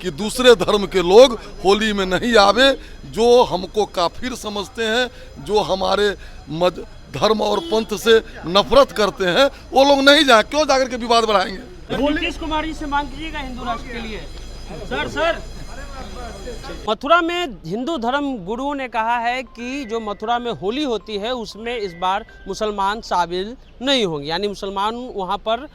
कि दूसरे धर्म के लोग होली में नहीं आवे। जो हमको काफिर समझते हैं, जो हमारे धर्म और पंथ से नफरत करते हैं, वो लोग नहीं जाए। क्यों जाकर के विवाद बढ़ाएंगे? नीतीश कुमार जी से मांग कीजिएगा हिंदू राष्ट्र के लिए। सर मथुरा में हिंदू धर्म गुरुओं ने कहा है कि जो मथुरा में होली होती है उसमें इस बार मुसलमान शामिल नहीं होंगे, यानी मुसलमान वहां पर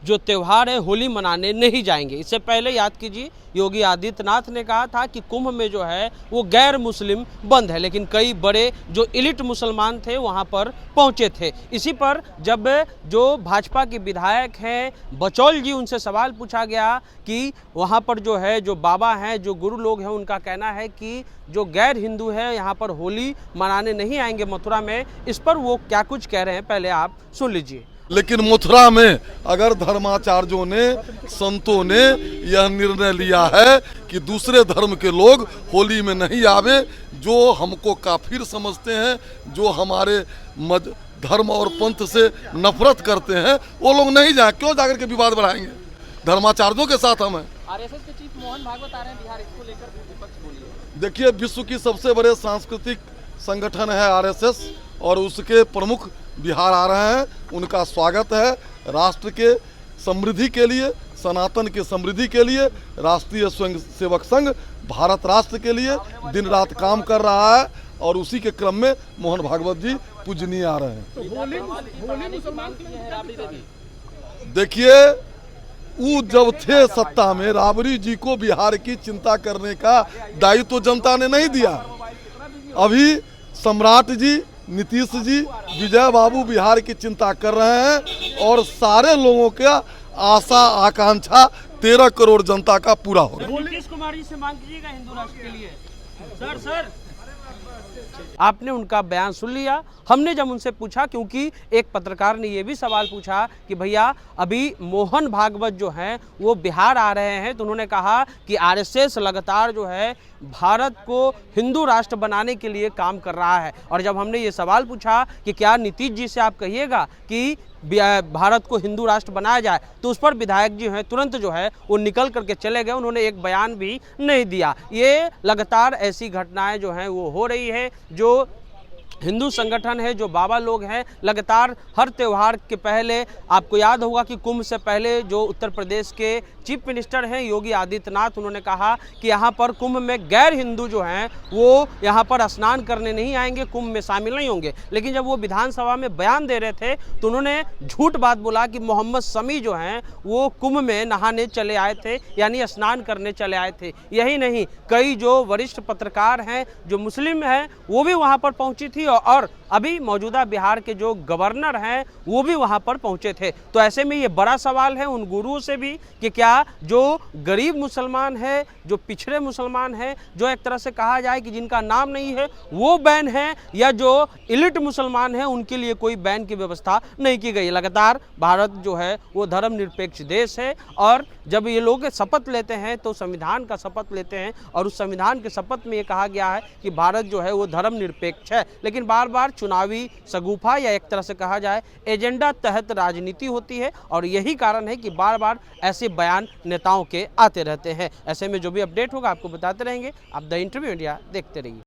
जो त्यौहार है होली मनाने नहीं जाएंगे। इससे पहले याद कीजिए योगी आदित्यनाथ ने कहा था कि कुंभ में जो है वो गैर मुस्लिम बंद है, लेकिन कई बड़े जो इलिट मुसलमान थे वहां पर पहुंचे थे। इसी पर जब जो भाजपा के विधायक हैं बचौल जी, उनसे सवाल पूछा गया कि वहां पर जो है जो बाबा हैं, जो गुरु लोग हैं, उनका कहना है कि जो गैर हिंदू है यहाँ पर होली मनाने नहीं आएंगे मथुरा में। इस पर वो क्या कुछ कह रहे हैं पहले आप सुन लीजिए। लेकिन मथुरा में अगर धर्माचार्यों ने, संतों ने यह निर्णय लिया है कि दूसरे धर्म के लोग होली में नहीं आवे, जो हमको काफिर समझते हैं, जो हमारे धर्म और पंथ से नफरत करते हैं, वो लोग नहीं जाए। क्यों जाकर के विवाद बढ़ाएंगे? धर्माचार्यों के साथ हम हैं। आरएसएस के चीफ मोहन भागवत आ रहे हैं बिहार, इसको लेकर विपक्ष बोलिए। देखिए, विश्व की सबसे बड़े सांस्कृतिक संगठन है आरएसएस, और उसके प्रमुख बिहार आ रहे हैं। उनका स्वागत है। राष्ट्र के समृद्धि के लिए, सनातन के समृद्धि के लिए राष्ट्रीय स्वयंसेवक संघ भारत राष्ट्र के लिए दिन रात काम कर रहा है, और उसी के क्रम में मोहन भागवत जी पूजनीय आ रहे हैं। देखिए, वो जब थे सत्ता में, राबड़ी जी को बिहार की चिंता करने का दायित्व तो जनता ने नहीं दिया। अभी सम्राट जी, नीतीश जी, विजय बाबू बिहार की चिंता कर रहे हैं, और सारे लोगों का आशा आकांक्षा 13 करोड़ जनता का पूरा होगा। नीतीश कुमार जी से मांग कीजिएगा हिंदू राष्ट्र के लिए। सर आपने उनका बयान सुन लिया। हमने जब उनसे पूछा, क्योंकि एक पत्रकार ने यह भी सवाल पूछा कि भैया अभी मोहन भागवत जो हैं वो बिहार आ रहे हैं, तो उन्होंने कहा कि आरएसएस लगातार जो है भारत को हिंदू राष्ट्र बनाने के लिए काम कर रहा है। और जब हमने ये सवाल पूछा कि क्या नीतीश जी से आप कहिएगा कि भारत को हिंदू राष्ट्र बनाया जाए, तो उस पर विधायक जी हैं तुरंत जो है वो निकल करके चले गए। उन्होंने एक बयान भी नहीं दिया। ये लगातार ऐसी घटनाएं जो हैं वो हो रही है। जो हिंदू संगठन है, जो बाबा लोग हैं, लगातार हर त्यौहार के पहले, आपको याद होगा कि कुंभ से पहले जो उत्तर प्रदेश के चीफ मिनिस्टर हैं योगी आदित्यनाथ, उन्होंने कहा कि यहाँ पर कुंभ में गैर हिंदू जो हैं वो यहाँ पर स्नान करने नहीं आएंगे, कुंभ में शामिल नहीं होंगे। लेकिन जब वो विधानसभा में बयान दे रहे थे तो उन्होंने झूठ बात बोला कि मोहम्मद शमी जो हैं वो कुंभ में नहाने चले आए थे, यानी स्नान करने चले आए थे। यही नहीं, कई जो वरिष्ठ पत्रकार हैं जो मुस्लिम हैं वो भी वहाँ पर पहुँची थी, और अभी मौजूदा बिहार के जो गवर्नर हैं वो भी वहां पर पहुंचे थे। तो ऐसे में ये बड़ा सवाल है उन गुरुओं से भी कि क्या जो गरीब मुसलमान है, जो पिछड़े मुसलमान हैं, जो एक तरह से कहा जाए कि जिनका नाम नहीं है वो बैन है, या जो इलिट मुसलमान हैं उनके लिए कोई बैन की व्यवस्था नहीं की गई। लगातार भारत जो है वो धर्मनिरपेक्ष देश है, और जब ये लोग शपथ लेते हैं तो संविधान का शपथ लेते हैं, और उस संविधान के शपथ में ये कहा गया है कि भारत जो है वो धर्मनिरपेक्ष है। लेकिन बार बार चुनावी शगुफा, या एक तरह से कहा जाए एजेंडा तहत राजनीति होती है, और यही कारण है कि बार बार ऐसे बयान नेताओं के आते रहते हैं। ऐसे में जो भी अपडेट होगा आपको बताते रहेंगे। आप द इंटरव्यू इंडिया देखते रहिए।